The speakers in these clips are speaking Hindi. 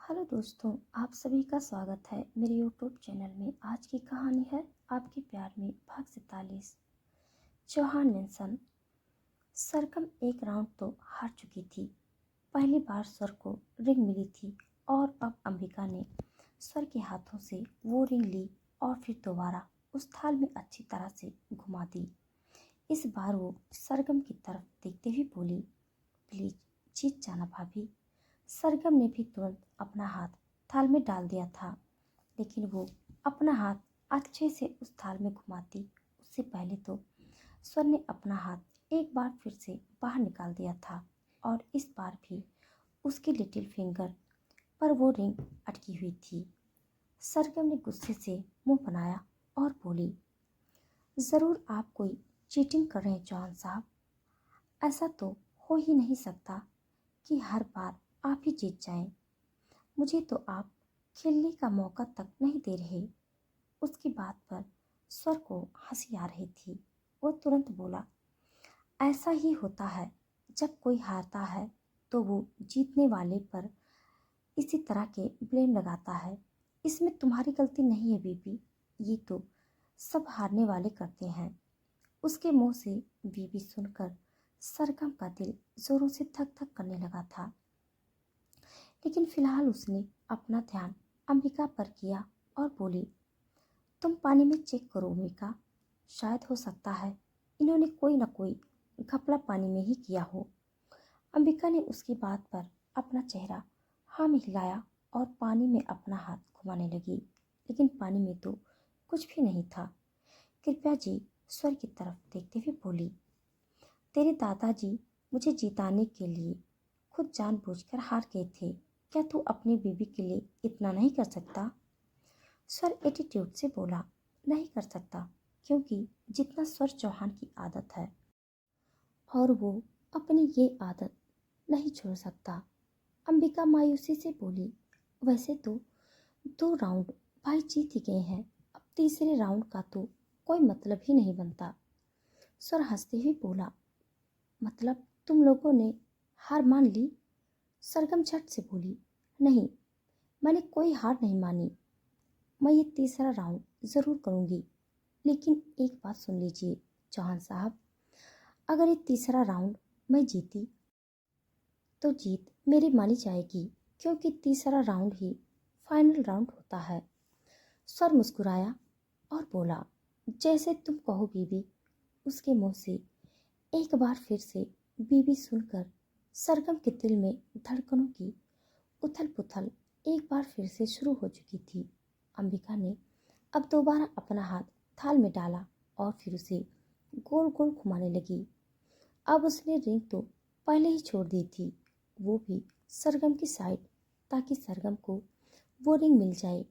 हेलो दोस्तों, आप सभी का स्वागत है मेरे यूट्यूब चैनल में। आज की कहानी है आपके प्यार में भाग 47। चौहान मेंशन। सरगम एक राउंड तो हार चुकी थी। पहली बार स्वर को रिंग मिली थी और अब अंबिका ने स्वर के हाथों से वो रिंग ली और फिर दोबारा उस थाल में अच्छी तरह से घुमा दी। इस बार वो सरगम की तरफ देखते हुए बोली, प्लीज जीत जाना भाभी। सरगम ने भी तुरंत अपना हाथ थाल में डाल दिया था, लेकिन वो अपना हाथ अच्छे से उस थाल में घुमाती उससे पहले तो स्वर ने अपना हाथ एक बार फिर से बाहर निकाल दिया था और इस बार भी उसकी लिटिल फिंगर पर वो रिंग अटकी हुई थी। सरगम ने गुस्से से मुंह बनाया और बोली, ज़रूर आप कोई चीटिंग कर रहे हैं चौहान साहब। ऐसा तो हो ही नहीं सकता कि हर बार आप ही जीत जाएं। मुझे तो आप खेलने का मौका तक नहीं दे रहे। उसकी बात पर स्वर को हंसी आ रही थी। वो तुरंत बोला, ऐसा ही होता है, जब कोई हारता है तो वो जीतने वाले पर इसी तरह के ब्लेम लगाता है। इसमें तुम्हारी गलती नहीं है बीबी, ये तो सब हारने वाले करते हैं। उसके मुंह से बीबी सुनकर सरगम का दिल जोरों से धक धक करने लगा था, लेकिन फिलहाल उसने अपना ध्यान अंबिका पर किया और बोली, तुम पानी में चेक करो अंबिका, शायद हो सकता है इन्होंने कोई न कोई घपला पानी में ही किया हो। अंबिका ने उसकी बात पर अपना चेहरा हाँ में हिलाया और पानी में अपना हाथ घुमाने लगी, लेकिन पानी में तो कुछ भी नहीं था। कृपया जी स्वर की तरफ देखते हुए बोली, तेरे दादाजी मुझे जिताने के लिए खुद जानबूझकर हार गए थे। क्या तू अपनी बीवी के लिए इतना नहीं कर सकता? स्वर एटीट्यूड से बोला, नहीं कर सकता, क्योंकि जितना स्वर चौहान की आदत है और वो अपनी ये आदत नहीं छोड़ सकता। अंबिका मायूसी से बोली, वैसे तो 2 राउंड भाई जीत ही गए हैं, अब तीसरे राउंड का तो कोई मतलब ही नहीं बनता। स्वर हंसते हुए बोला, मतलब तुम लोगों ने हार मान ली? सरगम झट से बोली, नहीं, मैंने कोई हार नहीं मानी। मैं ये तीसरा राउंड ज़रूर करूँगी, लेकिन एक बात सुन लीजिए चौहान साहब, अगर ये तीसरा राउंड मैं जीती तो जीत मेरी मानी जाएगी, क्योंकि तीसरा राउंड ही फाइनल राउंड होता है। स्वर मुस्कुराया और बोला, जैसे तुम कहो बीबी। उसके मुंह से एक बार फिर से बीबी सुनकर सरगम के दिल में धड़कनों की उथल पुथल एक बार फिर से शुरू हो चुकी थी। अंबिका ने अब दोबारा अपना हाथ थाल में डाला और फिर उसे गोल गोल घुमाने लगी। अब उसने रिंग तो पहले ही छोड़ दी थी, वो भी सरगम की साइड, ताकि सरगम को वो रिंग मिल जाए,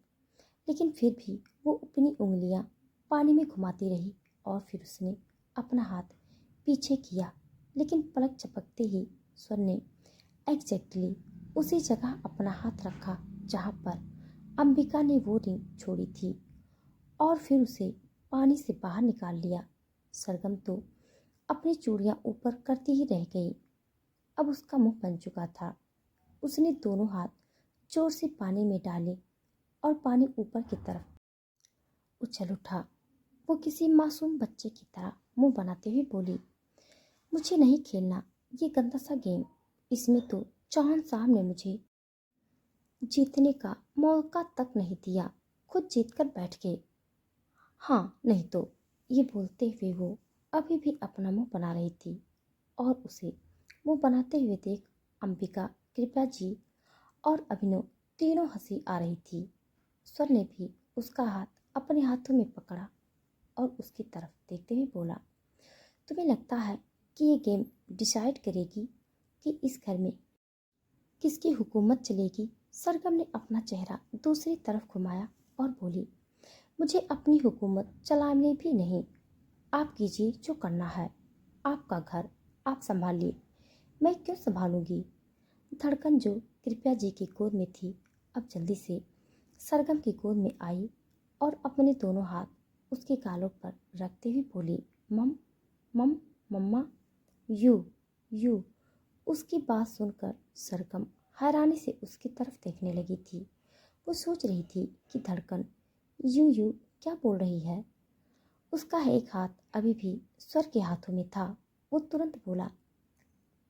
लेकिन फिर भी वो अपनी उंगलियां पानी में घुमाती रही और फिर उसने अपना हाथ पीछे किया, लेकिन पलक झपकते ही स्वर ने एग्जैक्टली उसी जगह अपना हाथ रखा जहाँ पर अंबिका ने वो रिंग छोड़ी थी और फिर उसे पानी से बाहर निकाल लिया। सरगम तो अपनी चूड़ियाँ ऊपर करती ही रह गई। अब उसका मुंह बन चुका था। उसने दोनों हाथ जोर से पानी में डाले और पानी ऊपर की तरफ उछल उठा। वो किसी मासूम बच्चे की तरह मुंह बनाते हुए बोली, मुझे नहीं खेलना ये गंदा सा गेम। इसमें तो चौहान साहब ने मुझे जीतने का मौका तक नहीं दिया, खुद जीत कर बैठ गए। हाँ नहीं तो, ये बोलते हुए वो अभी भी अपना मुंह बना रही थी और उसे मुंह बनाते हुए देख अंबिका, कृपया जी और अभिनव तीनों हंसी आ रही थी। स्वर ने भी उसका हाथ अपने हाथों में पकड़ा और उसकी तरफ देखते हुए बोला, तुम्हें लगता है कि ये गेम डिसाइड करेगी कि इस घर में किसकी हुकूमत चलेगी? सरगम ने अपना चेहरा दूसरी तरफ घुमाया और बोली, मुझे अपनी हुकूमत चलाने भी नहीं। आप कीजिए जो करना है, आपका घर आप संभालिए, मैं क्यों संभालूंगी? धड़कन जो कृपया जी की गोद में थी अब जल्दी से सरगम की गोद में आई और अपने दोनों हाथ उसके गालों पर रखते हुए बोली, मम मम मम्मा, यू। उसकी बात सुनकर सरगम हैरानी से उसकी तरफ देखने लगी थी। वो सोच रही थी कि धड़कन यूं क्या बोल रही है। उसका एक हाथ अभी भी स्वर के हाथों में था। वो तुरंत बोला,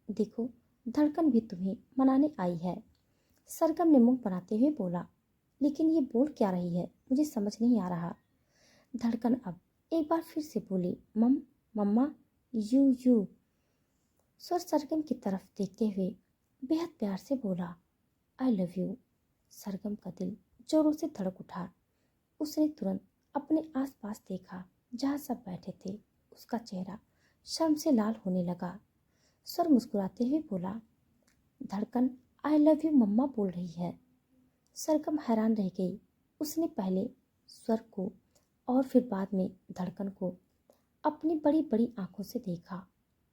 देखो धड़कन भी तुम्हें मनाने आई है। सरगम ने मुंह बनाते हुए बोला, लेकिन ये बोल क्या रही है, मुझे समझ नहीं आ रहा। धड़कन अब एक बार फिर से बोली, मम्मा यू। स्वर सरगम की तरफ देखते हुए बेहद प्यार से बोला, आई लव यू। सरगम का दिल जोरों से धड़क उठा। उसने तुरंत अपने आसपास देखा जहाँ सब बैठे थे। उसका चेहरा शर्म से लाल होने लगा। स्वर मुस्कुराते हुए बोला, धड़कन आई लव यू मम्मा बोल रही है। सरगम हैरान रह गई। उसने पहले स्वर को और फिर बाद में धड़कन को अपनी बड़ी बड़ी आंखों से देखा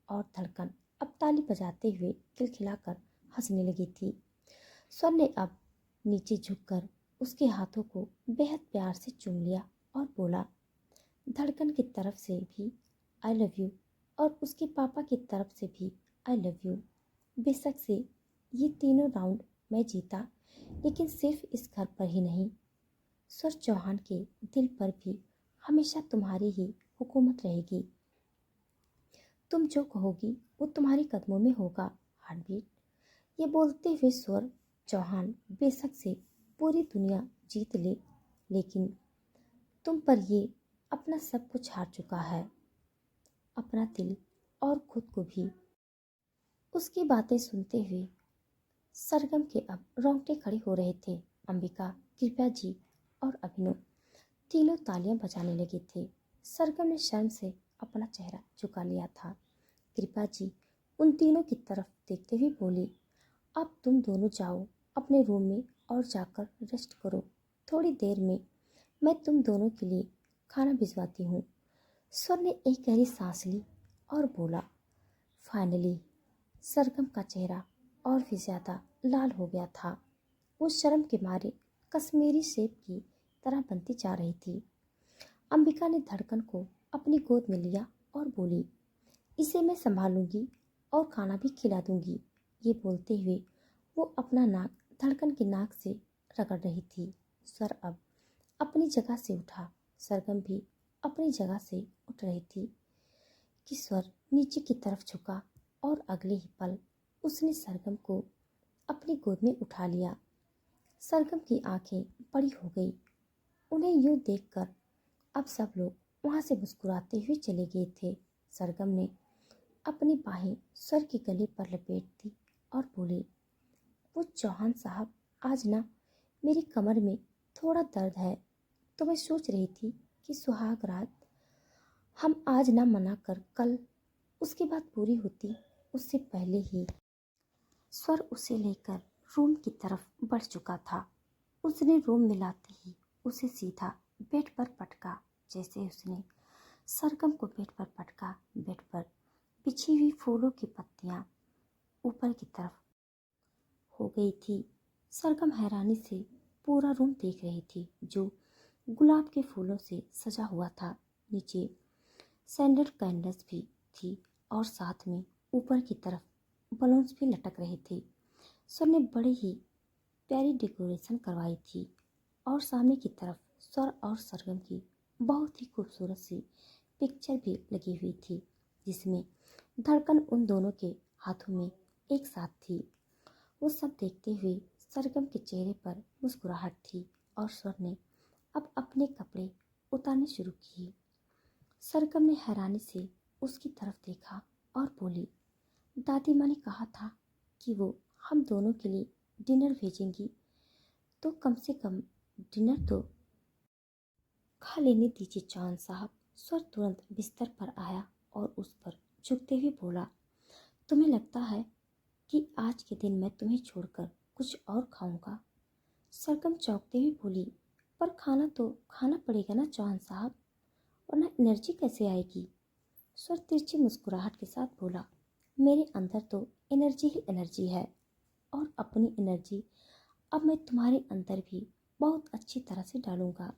और धड़कन अब ताली बजाते हुए खिलखिलाकर हंसने लगी थी। स्वर ने अब नीचे झुककर उसके हाथों को बेहद प्यार से चूम लिया और बोला, धड़कन की तरफ से भी आई लव यू और उसके पापा की तरफ से भी आई लव यू। बेशक से ये तीनों राउंड मैं जीता, लेकिन सिर्फ इस घर पर ही नहीं, स्वर चौहान के दिल पर भी हमेशा तुम्हारी ही हुकूमत रहेगी। तुम जो कहोगी वो तुम्हारे कदमों में होगा, हार्टबीट। ये बोलते हुए स्वर चौहान बेशक से पूरी दुनिया जीत ले, लेकिन तुम पर ये अपना सब कुछ हार चुका है, अपना दिल और खुद को भी। उसकी बातें सुनते हुए सरगम के अब रोंगटे खड़े हो रहे थे। अंबिका, कृपया जी और अभिनव तीनों तालियां बजाने लगे थे। सरगम ने शर्म से अपना चेहरा झुका लिया था। कृपा जी उन तीनों की तरफ देखते हुए बोली, अब तुम दोनों जाओ अपने रूम में और जाकर रेस्ट करो। थोड़ी देर में मैं तुम दोनों के लिए खाना भिजवाती हूँ। स्वर ने एक गहरी सांस ली और बोला, फाइनली। सरगम का चेहरा और भी ज्यादा लाल हो गया था। वो शर्म के मारे कश्मीरी सेब की तरह बनती जा रही थी। अंबिका ने धड़कन को अपनी गोद में लिया और बोली, इसे मैं संभालूंगी और खाना भी खिला दूंगी। ये बोलते हुए वो अपना नाक धड़कन की नाक से रगड़ रही थी। स्वर अब अपनी जगह से उठा। सरगम भी अपनी जगह से उठ रही थी कि स्वर नीचे की तरफ झुका और अगले ही पल उसने सरगम को अपनी गोद में उठा लिया। सरगम की आंखें बड़ी हो गई। उन्हें यूं देखकर अब सब लोग वहां से मुस्कुराते हुए चले गए थे। सरगम ने अपनी बाहें स्वर के गले पर लपेट दी और बोली, वो चौहान साहब, आज ना मेरी कमर में थोड़ा दर्द है, तो मैं सोच रही थी कि सुहाग रात हम आज ना मना कर कल उसकी बात पूरी होती, उससे पहले ही। स्वर उसे लेकर रूम की तरफ बढ़ चुका था। उसने रूम में लाते ही उसे सीधा बेड पर पटका। जैसे उसने सरगम को बेड पर पटका, बेड पर बिछी हुई फूलों की पत्तियां ऊपर की तरफ हो गई थी। सरगम हैरानी से पूरा रूम देख रही थी, जो गुलाब के फूलों से सजा हुआ था। नीचे सैंडल कैंडल्स भी थी और साथ में ऊपर की तरफ बलून्स भी लटक रहे थे। सर ने बड़ी ही प्यारी डेकोरेशन करवाई थी और सामने की तरफ स्वर और सरगम की बहुत ही खूबसूरत सी पिक्चर भी लगी हुई थी, जिसमें धड़कन उन दोनों के हाथों में एक साथ थी। वो सब देखते हुए सरगम के चेहरे पर मुस्कुराहट थी और स्वर ने अब अपने कपड़े उतारने शुरू किए। सरगम ने हैरानी से उसकी तरफ देखा और बोली, दादी माँ ने कहा था कि वो हम दोनों के लिए डिनर भेजेंगी, तो कम से कम डिनर तो खा लेने दीजिए चौहान साहब। स्वर तुरंत बिस्तर पर आया और उस पर झुकते हुए बोला, तुम्हें लगता है कि आज के दिन मैं तुम्हें छोड़कर कुछ और खाऊंगा? सरगम चौंकते हुए बोली, पर खाना तो खाना पड़ेगा ना चौहान साहब, वरना एनर्जी कैसे आएगी? स्वर तिरछी मुस्कुराहट के साथ बोला, मेरे अंदर तो एनर्जी ही एनर्जी है और अपनी एनर्जी अब मैं तुम्हारे अंदर भी बहुत अच्छी तरह से डालूंगा।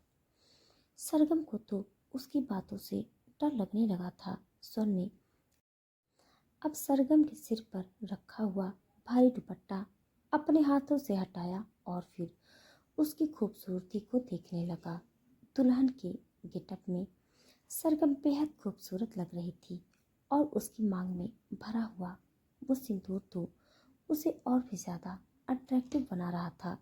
सरगम को तो उसकी बातों से डर लगने लगा था। स्वर ने अब सरगम के सिर पर रखा हुआ भारी दुपट्टा अपने हाथों से हटाया और फिर उसकी खूबसूरती को देखने लगा। दुल्हन के गेटअप में सरगम बेहद खूबसूरत लग रही थी और उसकी मांग में भरा हुआ वो सिंदूर तो उसे और भी ज्यादा अट्रैक्टिव बना रहा था।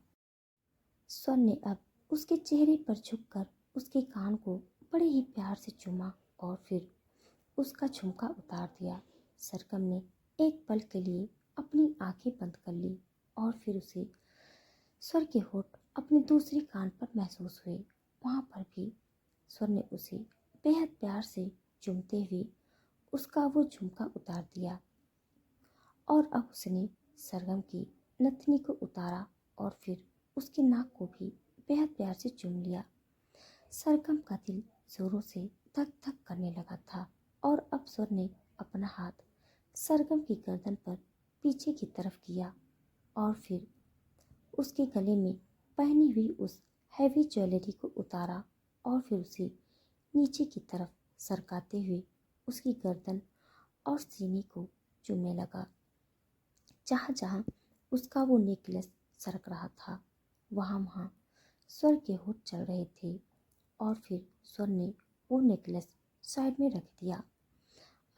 स्वर ने अब उसके चेहरे पर झुककर उसके कान को बड़े ही प्यार से चूमा और फिर उसका झुमका उतार दिया। सरगम ने एक पल के लिए अपनी आंखें बंद कर ली और फिर उसे स्वर के होठ अपने दूसरे कान पर महसूस हुए। वहां पर भी स्वर ने उसे बेहद प्यार से चूमते हुए उसका वो झुमका उतार दिया और अब उसने सरगम की नथनी को उतारा और फिर उसकी नाक को भी बेहद प्यार से चूम लिया। सरगम का दिल जोरों से धक धक करने लगा था और अब स्वर ने अपना हाथ सरगम की गर्दन पर पीछे की तरफ किया और फिर उसके गले में पहनी हुई उस हैवी ज्वेलरी को उतारा और फिर उसे नीचे की तरफ सरकाते हुए उसकी गर्दन और सीने को चूमने लगा। जहाँ जहाँ उसका वो नेकलेस सरक रहा था वहाँ वहाँ स्वर के होठ चल रहे थे और फिर स्वर ने वो नेकलेस साइड में रख दिया।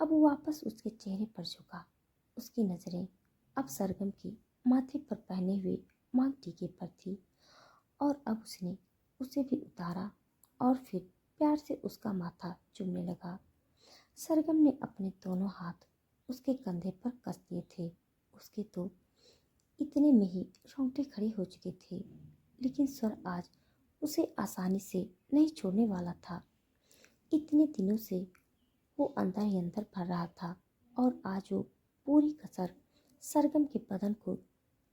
अब वो वापस उसके चेहरे पर झुका। उसकी नज़रें अब सरगम की माथे पर पहने हुए मांग टीके पर थी और अब उसने उसे भी उतारा और फिर प्यार से उसका माथा चूमने लगा। सरगम ने अपने दोनों हाथ उसके कंधे पर कस दिए थे। उसके तो इतने में ही रोंगटे खड़े हो चुके थे, लेकिन स्वर आज उसे आसानी से नहीं छोड़ने वाला था। इतने दिनों से वो अंदर ही अंदर भर रहा था और आज वो पूरी कसर सरगम के बदन को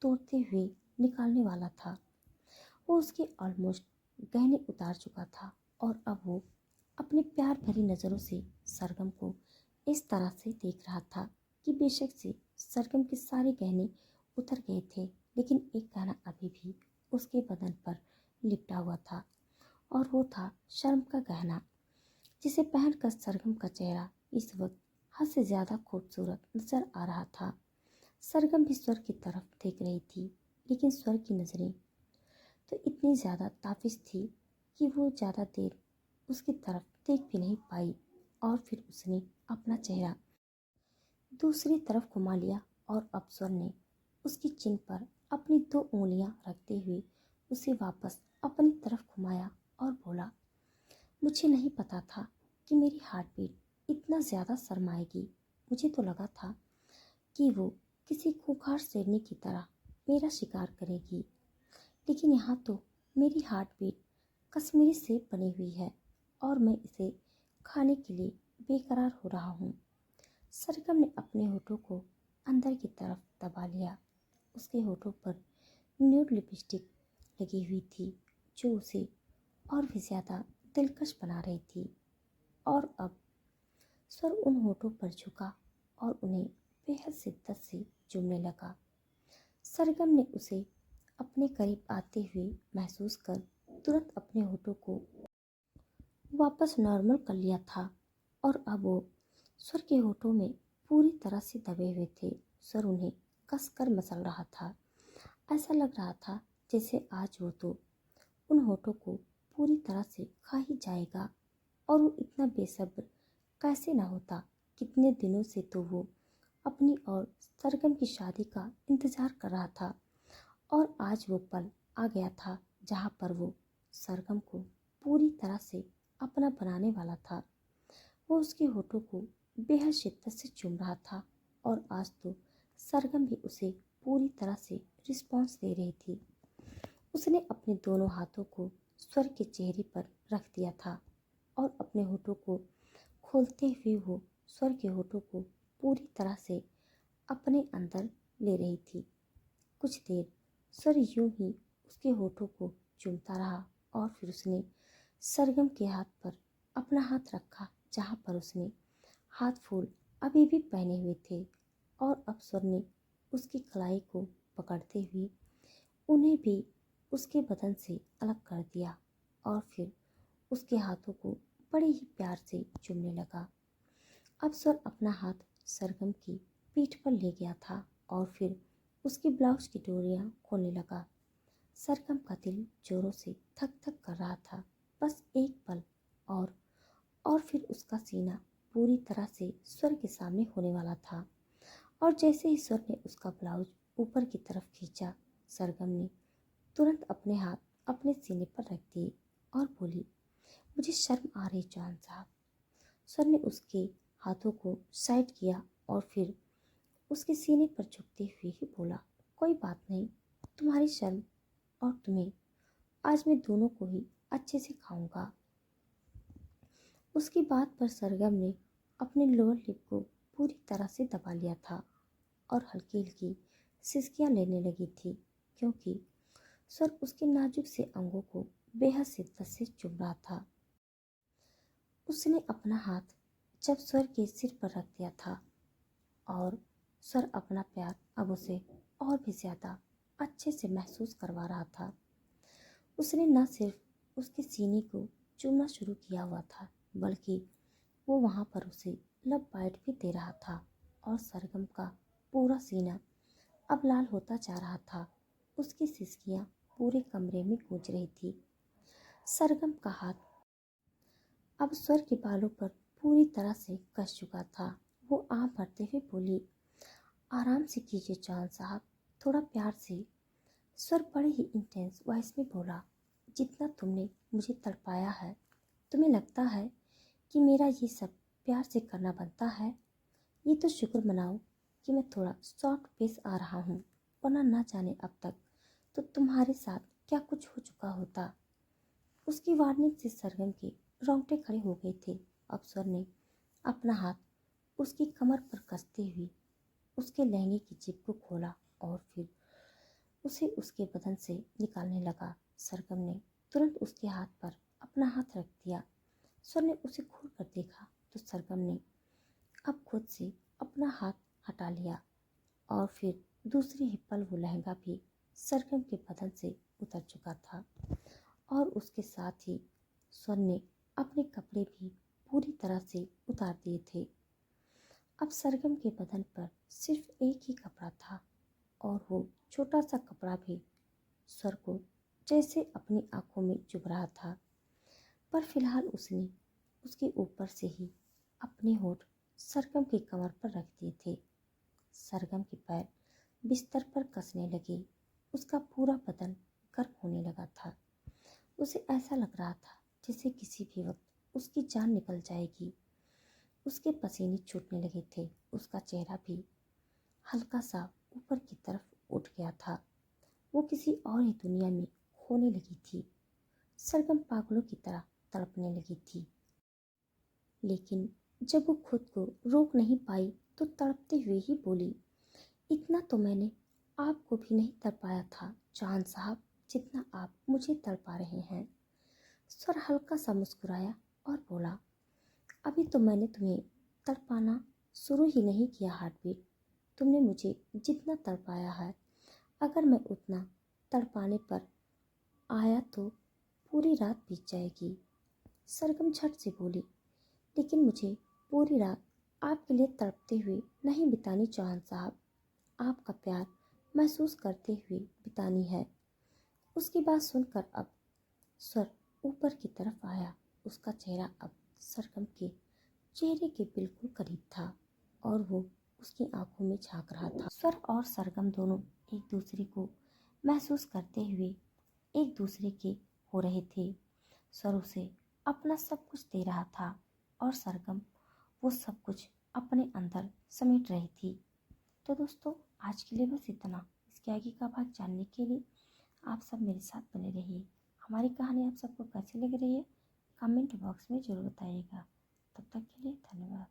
तोड़ते हुए निकालने वाला था। वो उसके ऑलमोस्ट गहने उतार चुका था और अब वो अपने प्यार भरी नज़रों से सरगम को इस तरह से देख रहा था कि बेशक से सरगम के सारे गहने उतर गए थे, लेकिन एक गहना अभी भी उसके बदन पर लिपटा हुआ था और वो था शर्म का गहना, जिसे पहनकर सरगम का चेहरा इस वक्त हद से ज़्यादा खूबसूरत नजर आ रहा था। सरगम भी स्वर की तरफ देख रही थी, लेकिन स्वर की नज़रें तो इतनी ज़्यादा ताबिज थी कि वो ज़्यादा देर उसकी तरफ देख भी नहीं पाई और फिर उसने अपना चेहरा दूसरी तरफ घुमा लिया और अब स्वर ने उसकी चिन पर अपनी 2 उंगलियां रखते हुए उसे वापस अपनी तरफ घुमाया और बोला, मुझे नहीं पता था कि मेरी हार्ट बीट इतना ज़्यादा शर्माएगी। मुझे तो लगा था कि वो किसी खूंखार शेरनी की तरह मेरा शिकार करेगी, लेकिन यहाँ तो मेरी हार्ट बीट कश्मीरी सेब बनी हुई है और मैं इसे खाने के लिए बेकरार हो रहा हूँ। सरगम ने अपने होठों को अंदर की तरफ दबा लिया। उसके होठों पर न्यूड लिपस्टिक लगी हुई थी जो उसे और भी ज़्यादा दिलकश बना रही थी और अब स्वर उन होठों पर झुका और उन्हें बेहद शिद्दत से चूमने लगा। सरगम ने उसे अपने करीब आते हुए महसूस कर तुरंत अपने होठों को वापस नॉर्मल कर लिया था और अब वो स्वर के होठों में पूरी तरह से दबे हुए थे। स्वर उन्हें कसकर मसल रहा था। ऐसा लग रहा था जैसे आज वो तो उन होठों को पूरी तरह से खा ही जाएगा और वो इतना बेसब्र कैसे ना होता। कितने दिनों से तो वो अपनी और सरगम की शादी का इंतजार कर रहा था और आज वो पल आ गया था जहाँ पर वो सरगम को पूरी तरह से अपना बनाने वाला था। वो उसके होठों को बेहद शिद्दत से चूम रहा था और आज तो सरगम भी उसे पूरी तरह से रिस्पॉन्स दे रही थी। उसने अपने दोनों हाथों को स्वर के चेहरे पर रख दिया था और अपने होठों को खोलते हुए वो स्वर के होठों को पूरी तरह से अपने अंदर ले रही थी। कुछ देर स्वर यूं ही उसके होठों को चूमता रहा और फिर उसने सरगम के हाथ पर अपना हाथ रखा जहाँ पर उसने हाथ फूल अभी भी पहने हुए थे और अब स्वर ने उसकी कलाई को पकड़ते हुए उन्हें भी उसके बदन से अलग कर दिया और फिर उसके हाथों को बड़े ही प्यार से चूमने लगा। अब स्वर अपना हाथ सरगम की पीठ पर ले गया था और फिर उसकी ब्लाउज की डोरियां खोलने लगा। सरगम का दिल जोरों से धक धक कर रहा था। बस एक पल और और फिर उसका सीना पूरी तरह से स्वर के सामने होने वाला था। और जैसे ही स्वर ने उसका ब्लाउज ऊपर की तरफ खींचा, सरगम ने तुरंत अपने हाथ अपने सीने पर रख दिए और बोली, मुझे शर्म आ रही जॉन साहब। स्वर ने उसके हाथों को साइड किया और फिर उसके सीने पर झुकते हुए ही बोला, कोई बात नहीं, तुम्हारी शर्म और तुम्हें आज मैं दोनों को ही अच्छे से खाऊंगा। उसकी बात पर सरगम ने अपने लोअर लिप को पूरी तरह से दबा लिया था और हल्की हल्की सिसकियां लेने लगी थी, क्योंकि सर उसके नाजुक से अंगों को बेहद शिद्दत से चुभ रहा था। उसने अपना हाथ जब सर के सिर पर रख दिया था और सर अपना प्यार अब उसे और भी ज्यादा अच्छे से महसूस करवा रहा था। उसने न सिर्फ उसके सीने को चूमना शुरू किया हुआ था, बल्कि वो वहाँ पर उसे लब बाइट भी दे रहा था और सरगम का पूरा सीना अब लाल होता जा रहा था। उसकी सिसकियाँ पूरे कमरे में गूंज रही थी। सरगम का हाथ अब स्वर के बालों पर पूरी तरह से कस चुका था। वो आह भरते हुए बोली, आराम से कीजिए जॉन साहब, थोड़ा प्यार से। स्वर बड़े ही इंटेंस वॉइस में बोला, जितना तुमने मुझे तड़पाया है, तुम्हें लगता है कि मेरा ये सब प्यार से करना बनता है? ये तो शुक्र मनाओ कि मैं थोड़ा सॉफ्ट पेस आ रहा हूँ, वरना ना जाने अब तक तो तुम्हारे साथ क्या कुछ हो चुका होता। उसकी वार्निंग से सरगम के रोंगटे खड़े हो गए थे। अब स्वर ने अपना हाथ उसकी कमर पर कसते हुए उसके लहंगे की जिप को खोला और फिर उसे उसके बदन से निकालने लगा। सरगम ने तुरंत उसके हाथ पर अपना हाथ रख दिया। स्वर ने उसे घूर कर देखा तो सरगम ने अब खुद से अपना हाथ हटा लिया और फिर दूसरी ही पल वो लहंगा भी सरगम के बदन से उतर चुका था और उसके साथ ही स्वर ने अपने कपड़े भी पूरी तरह से उतार दिए थे। अब सरगम के बदन पर सिर्फ एक ही कपड़ा था और वो छोटा सा कपड़ा भी स्वर को जैसे अपनी आंखों में चुभ रहा था। पर फिलहाल उसने उसके ऊपर से ही अपने होठ सरगम की कमर पर रख दिए थे। सरगम के पैर बिस्तर पर कसने लगे। उसका पूरा बदन गर्म होने लगा था। उसे ऐसा लग रहा था जैसे किसी भी वक्त उसकी जान निकल जाएगी। उसके पसीने छूटने लगे थे। उसका चेहरा भी हल्का सा ऊपर की तरफ उठ गया था। वो किसी और ही दुनिया में खोने लगी थी। सरगम पागलों की तरह तड़पने लगी थी, लेकिन जब वो खुद को रोक नहीं पाई तो तड़पते हुए ही बोली, इतना तो मैंने आपको भी नहीं तड़पाया था जॉन साहब, जितना आप मुझे तड़पा रहे हैं। स्वर हल्का सा मुस्कुराया और बोला, अभी तो मैंने तुम्हें तड़पाना शुरू ही नहीं किया हार्टबीट। तुमने मुझे जितना तड़पाया है, अगर मैं उतना तड़पाने पर आया तो पूरी रात बीत जाएगी। सरगम झट से बोली, लेकिन मुझे पूरी रात आपके लिए तड़पते हुए नहीं बितानी जॉन साहब, आपका प्यार महसूस करते हुए बितानी है। उसकी बात सुनकर अब स्वर ऊपर की तरफ आया। उसका चेहरा अब सरगम के चेहरे के बिल्कुल करीब था और वो उसकी आंखों में झांक रहा था। स्वर और सरगम दोनों एक दूसरे को महसूस करते हुए एक दूसरे के हो रहे थे। स्वर उसे अपना सब कुछ दे रहा था और सरगम वो सब कुछ अपने अंदर समेट रही थी। तो दोस्तों, आज के लिए बस इतना। इसके आगे का भाग जानने के लिए आप सब मेरे साथ बने रहिए। हमारी कहानी आप सबको कैसी लग रही है, कमेंट बॉक्स में ज़रूर बताइएगा। तब तक के लिए धन्यवाद।